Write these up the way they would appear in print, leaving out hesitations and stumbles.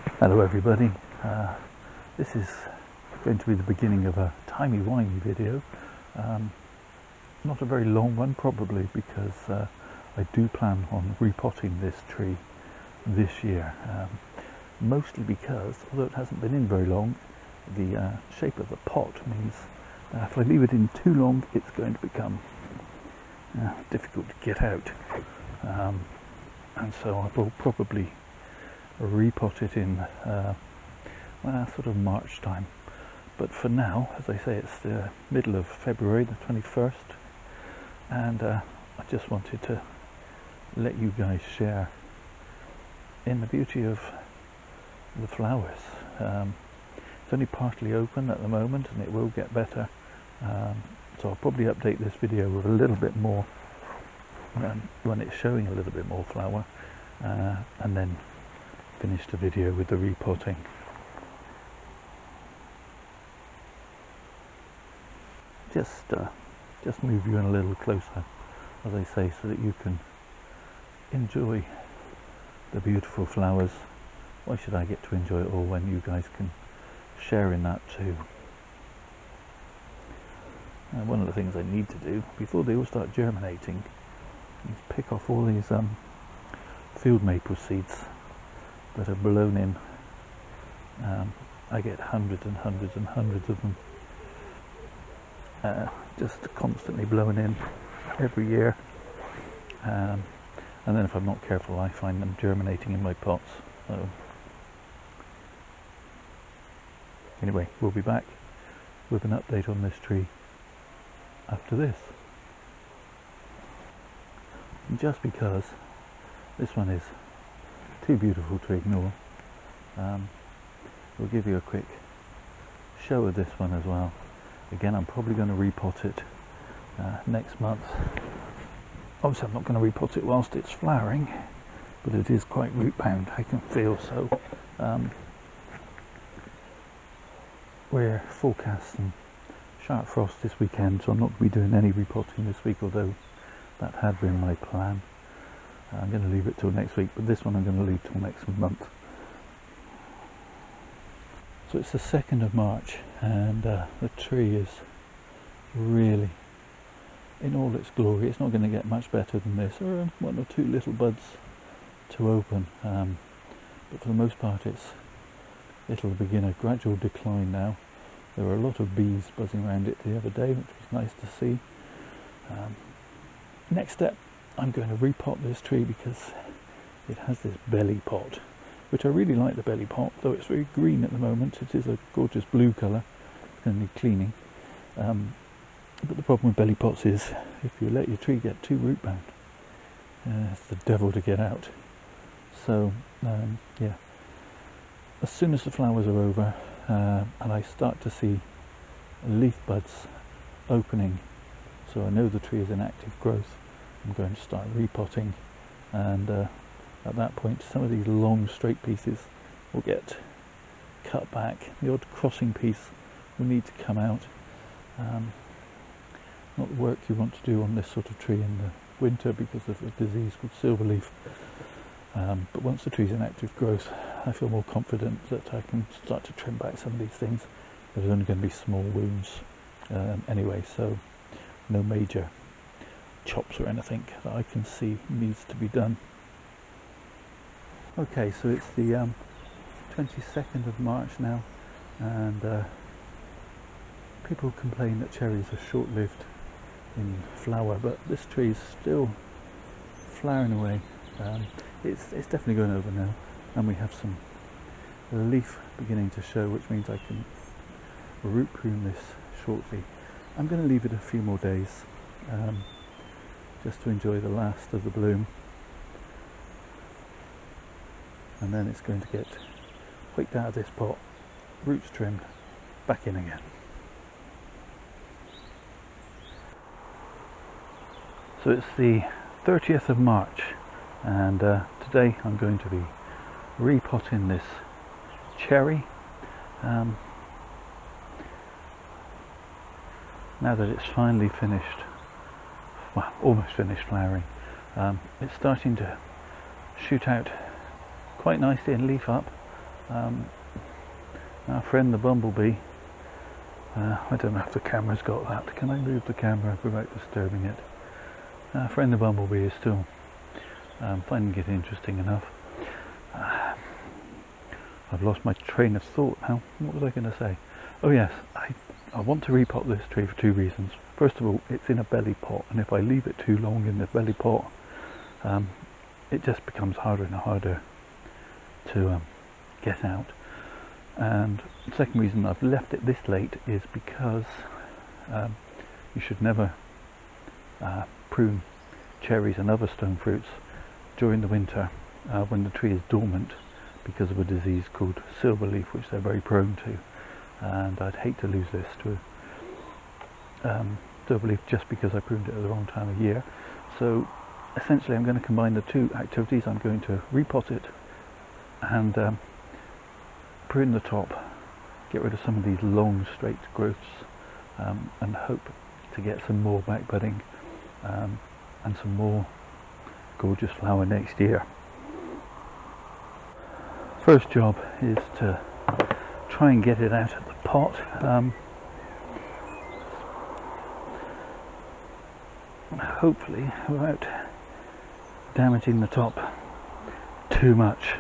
Hello everybody, this is going to be the beginning of a timey-wimey video. Not a very long one probably, because I do plan on repotting this tree this year. Mostly because, although it hasn't been in very long, the shape of the pot means that if I leave it in too long it's going to become difficult to get out. And so I will probably repot it in sort of March time, but for now, as I say, it's the middle of February, the 21st, and I just wanted to let you guys share in the beauty of the flowers. It's only partly open at the moment and it will get better, so I'll probably update this video with a little bit more when it's showing a little bit more flower, and then finish the video with the repotting. Just move you in a little closer, as I say, so that you can enjoy the beautiful flowers. Why should I get to enjoy it all when you guys can share in that too? One of the things I need to do before they all start germinating is pick off all these field maple seeds that are blown in. I get hundreds and hundreds and hundreds of them, just constantly blown in every year, and then if I'm not careful I find them germinating in my pots. So anyway, we'll be back with an update on this tree after this. And just because this one is too beautiful to ignore, we'll give you a quick show of this one as well. Again, I'm probably going to repot it next month. Obviously I'm not going to repot it whilst it's flowering, but it is quite root bound, I can feel. So we're forecasting sharp frost this weekend, so I'm not going to be doing any repotting this week, although that had been my plan. I'm going to leave it till next week, but this one I'm going to leave till next month. So it's the 2nd of March, and the tree is really in all its glory. It's not going to get much better than this. There are one or two little buds to open, but for the most part it'll begin a gradual decline now. There were a lot of bees buzzing around it the other day, which was nice to see. Next step, I'm going to repot this tree because it has this belly pot, which I really like the belly pot, though it's very green at the moment. It is a gorgeous blue colour. It's going to need cleaning. But the problem with belly pots is if you let your tree get too root bound, it's the devil to get out. So yeah, as soon as the flowers are over and I start to see leaf buds opening, so I know the tree is in active growth, I'm going to start repotting, and at that point some of these long straight pieces will get cut back. The odd crossing piece will need to come out. Not the work you want to do on this sort of tree in the winter because of a disease called silverleaf, but once the tree's in active growth I feel more confident that I can start to trim back some of these things. There's only going to be small wounds anyway, so no major chops or anything that I can see needs to be done. Okay, so it's the 22nd of March now, and people complain that cherries are short-lived in flower, but this tree is still flowering away. It's definitely going over now, and we have some leaf beginning to show, which means I can root prune this shortly. I'm going to leave it a few more days just to enjoy the last of the bloom, and then it's going to get picked out of this pot, roots trimmed, back in again. So it's the 30th of March, and today I'm going to be repotting this cherry. Now that it's finally finished, well, almost finished flowering, it's starting to shoot out quite nicely and leaf up. Our friend the bumblebee, I don't know if the camera's got that. Can I move the camera without disturbing it? Our friend the bumblebee is still finding it interesting enough. I've lost my train of thought now. What was I going to say? Oh yes, I want to repot this tree for two reasons. First of all, it's in a belly pot, and if I leave it too long in the belly pot, it just becomes harder and harder to get out. And the second reason I've left it this late is because you should never prune cherries and other stone fruits during the winter when the tree is dormant, because of a disease called silver leaf, which they're very prone to, and I'd hate to lose this to silver leaf just because I pruned it at the wrong time of year. So essentially I'm going to combine the two activities. I'm going to repot it and prune the top, get rid of some of these long straight growths, and hope to get some more back budding and some more gorgeous flower next year. First job is to try and get it out of the pot, hopefully without damaging the top too much.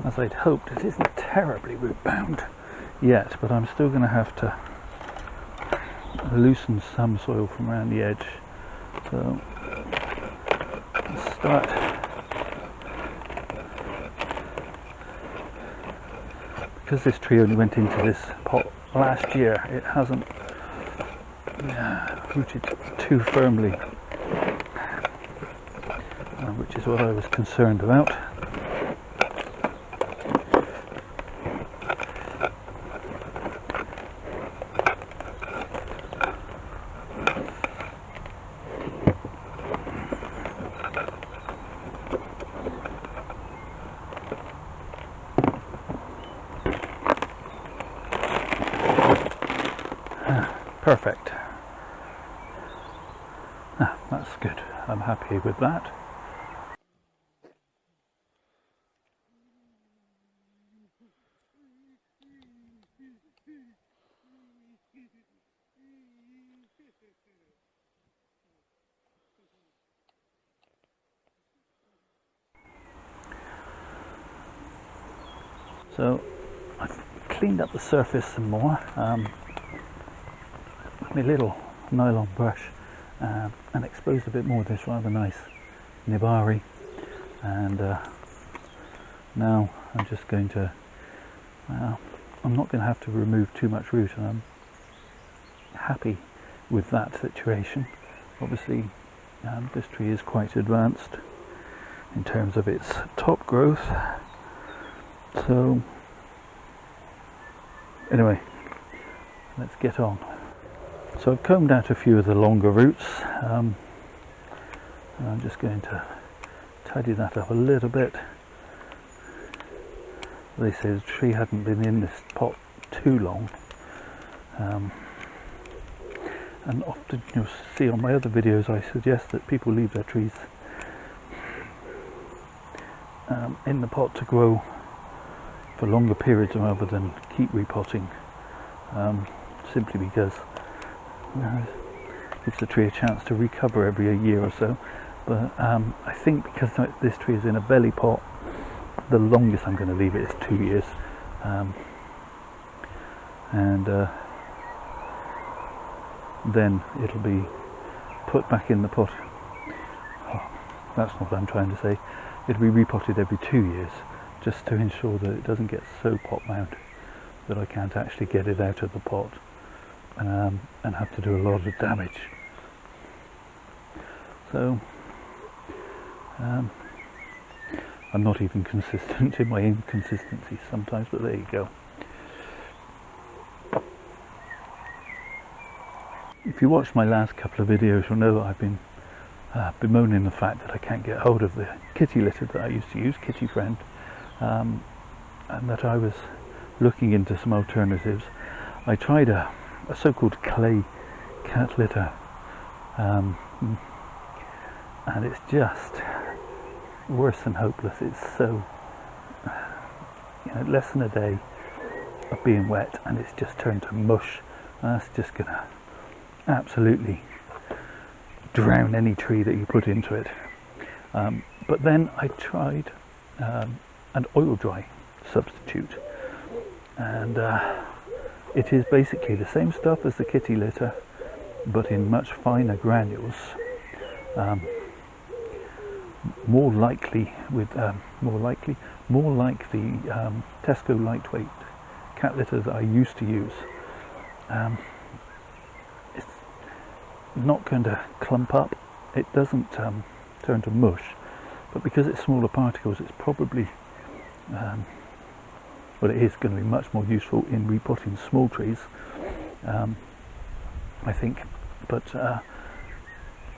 As I'd hoped, it isn't terribly root bound yet, but I'm still going to have to loosen some soil from around the edge. So let's start because this tree only went into this pot last year. It hasn't rooted too firmly, which is what I was concerned about. Perfect. That's good. I'm happy with that. So I've cleaned up the surface some more. My little nylon brush and exposed a bit more of this rather nice nibari, and now I'm just going to I'm not going to have to remove too much root, and I'm happy with that situation. Obviously this tree is quite advanced in terms of its top growth, so anyway, let's get on. So I've combed out a few of the longer roots, and I'm just going to tidy that up a little bit. They say the tree hadn't been in this pot too long, and often you'll see on my other videos I suggest that people leave their trees in the pot to grow for longer periods rather than keep repotting, simply because gives the tree a chance to recover every year or so. But I think because this tree is in a belly pot, the longest I'm going to leave it is 2 years, and then it'll be put back in the pot. Oh, that's not what I'm trying to say. It'll be repotted every 2 years, just to ensure that it doesn't get so pot bound that I can't actually get it out of the pot. And have to do a lot of damage. So I'm not even consistent in my inconsistencies sometimes, but there you go. If you watched my last couple of videos, you'll know that I've been bemoaning the fact that I can't get hold of the kitty litter that I used to use, Kitty Friend, and that I was looking into some alternatives. I tried a so-called clay cat litter, and it's just worse than hopeless. It's so, less than a day of being wet and it's just turned to mush. That's just gonna absolutely drown any tree that you put into it. But then I tried an oil dry substitute, and it is basically the same stuff as the kitty litter, but in much finer granules. More like the Tesco lightweight cat litter that I used to use. It's not going to clump up. It doesn't turn to mush, but because it's smaller particles, it's probably well, it is going to be much more useful in repotting small trees, I think. But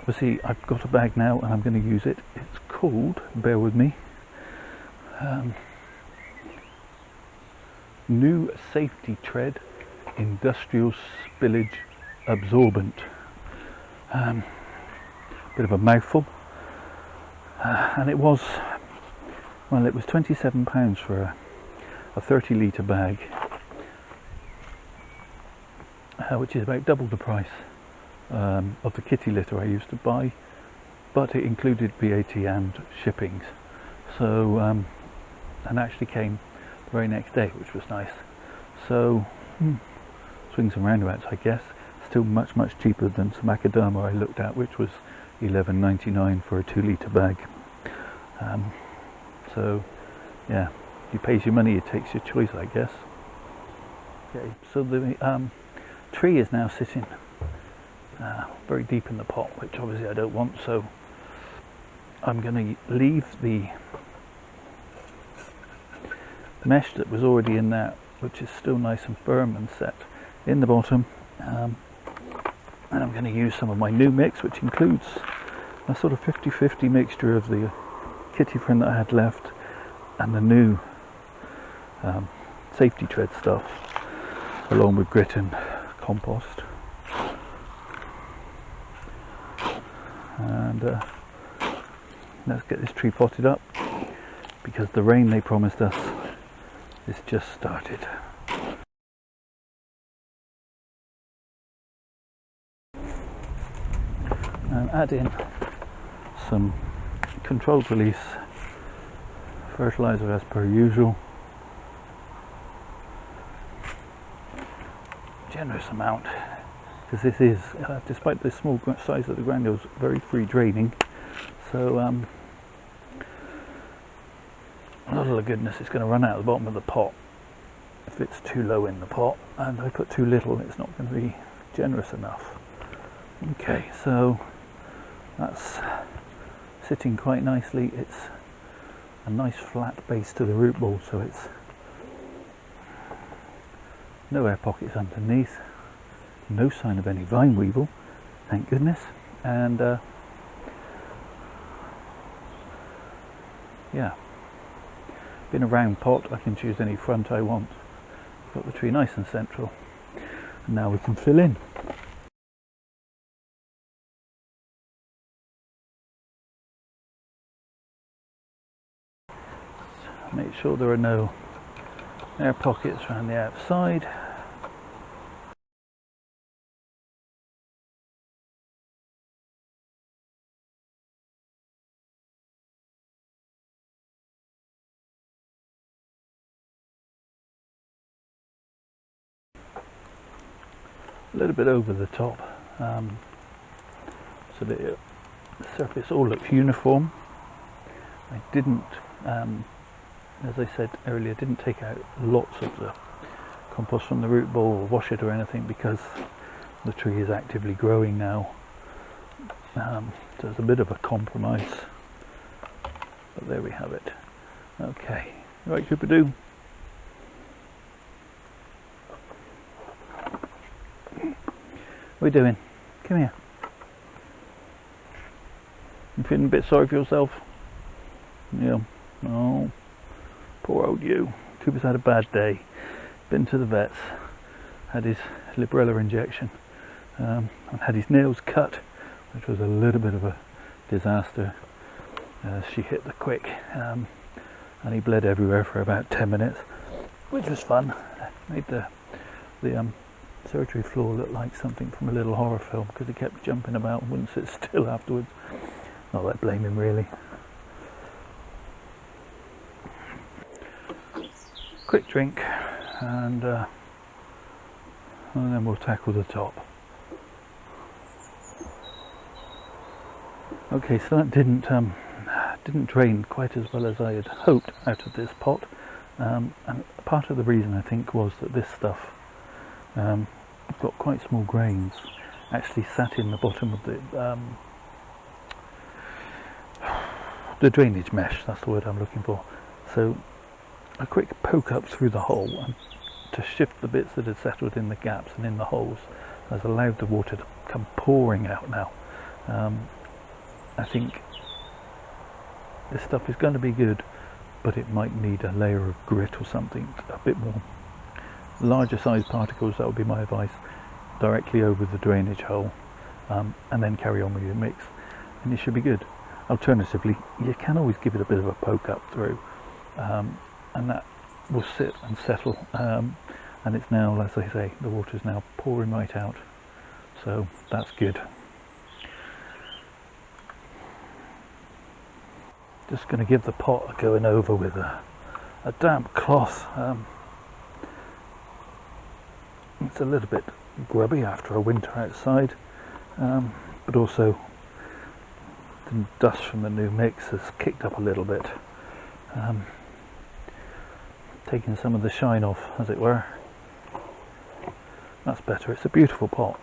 obviously I've got a bag now and I'm going to use it. It's called, bear with me, New Safety Tread Industrial Spillage Absorbent. Bit of a mouthful, and it was £27 for a 30 litre bag, which is about double the price of the kitty litter I used to buy, but it included VAT and shippings. So and actually came the very next day, which was nice. So swings and roundabouts, I guess. Still much cheaper than some macadamia I looked at, which was £11.99 for a 2 litre bag. So yeah, you pays your money, it takes your choice, I guess. Okay, so the tree is now sitting very deep in the pot, which obviously I don't want, so I'm going to leave the mesh that was already in there, which is still nice and firm and set, in the bottom, and I'm going to use some of my new mix, which includes a sort of 50-50 mixture of the kitty friend that I had left and the new safety tread stuff, along with grit and compost. And let's get this tree potted up, because the rain they promised us is just started. And add in some controlled release fertilizer as per usual. Generous amount, because this is, despite the small size of the granules, very free draining. So a lot of the goodness is going to run out of the bottom of the pot if it's too low in the pot, and I put too little, it's not going to be generous enough. Okay, so that's sitting quite nicely. It's a nice flat base to the root ball, so it's no air pockets underneath, no sign of any vine weevil, thank goodness. And yeah, being a round pot, I can choose any front I want. Got the tree nice and central, and now we can fill in. Make sure there are no air pockets around the outside. A little bit over the top, so that the surface all looks uniform. I didn't, as I said earlier, didn't take out lots of the compost from the root ball or wash it or anything, because the tree is actively growing now. So it's a bit of a compromise, but there we have it. Okay, right, Cooper-Doo. What are you doing? Come here. You feeling a bit sorry for yourself? Yeah. Oh, poor old you. Cooper's had a bad day. Been to the vets. Had his Librela injection. And had his nails cut, which was a little bit of a disaster. she hit the quick, and he bled everywhere for about 10 minutes, which was fun. Made the surgery floor look like something from a little horror film, because he kept jumping about and wouldn't sit still afterwards. Not that I blame him really. Quick drink, and then we'll tackle the top. Okay, so that didn't drain quite as well as I had hoped out of this pot, and part of the reason I think was that this stuff got quite small grains, actually sat in the bottom of the drainage mesh. That's the word I'm looking for. So a quick poke up through the hole and to shift the bits that had settled in the gaps and in the holes has allowed the water to come pouring out now. I think this stuff is going to be good, but it might need a layer of grit or something, a bit more larger size particles. That would be my advice, directly over the drainage hole, and then carry on with your mix, and it should be good. Alternatively, you can always give it a bit of a poke up through, and that will sit and settle, and it's now, as I say, the water's now pouring right out, so that's good. Just going to give the pot a going over with a damp cloth. It's a little bit grubby after a winter outside, but also the dust from the new mix has kicked up a little bit, taking some of the shine off, as it were. That's better. It's a beautiful pot.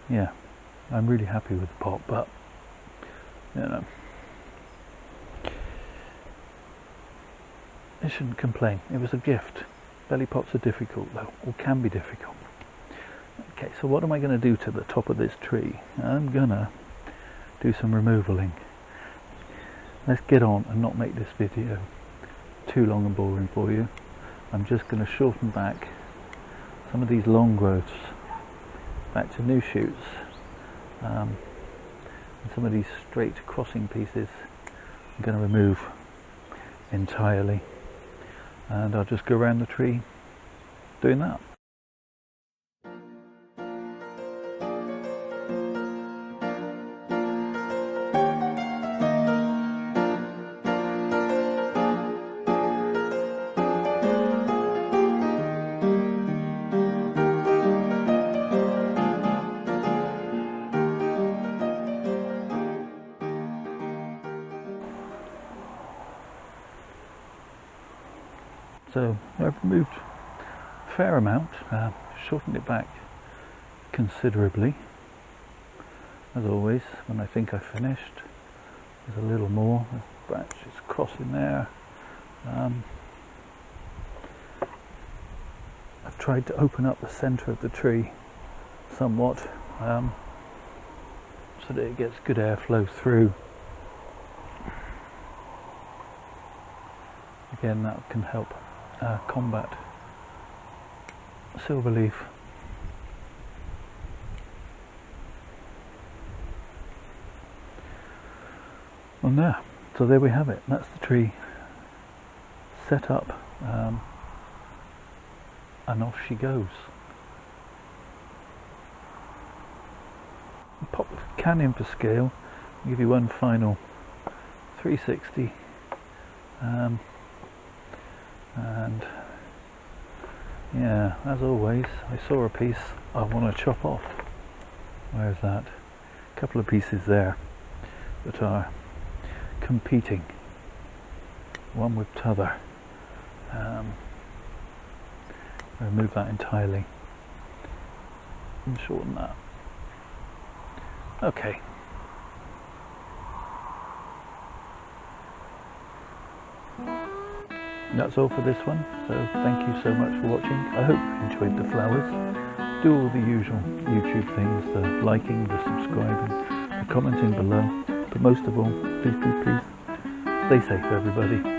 Yeah, I'm really happy with the pot, but you know, I shouldn't complain. It was a gift. Belly pots are difficult though, or can be difficult. Okay, so what am I going to do to the top of this tree? I'm gonna do some removaling. Let's get on and not make this video too long and boring for you. I'm just going to shorten back some of these long growths back to new shoots, and some of these straight crossing pieces I'm going to remove entirely, and I'll just go around the tree doing that. So I've removed a fair amount, shortened it back considerably. As always, when I think I've finished, there's a little more. There's branches crossing there. I've tried to open up the centre of the tree somewhat, so that it gets good airflow through. Again, that can help combat silverleaf. And there, so there we have it. That's the tree set up, and off she goes. Pop the can in for scale. I'll give you one final 360. And yeah, as always, I saw a piece I want to chop off. Where's that? A couple of pieces there that are competing, one with t'other. Remove that entirely and shorten that. Okay. That's all for this one, so thank you so much for watching. I hope you enjoyed the flowers. Do all the usual YouTube things, the liking, the subscribing, the commenting below, but most of all, please stay safe everybody.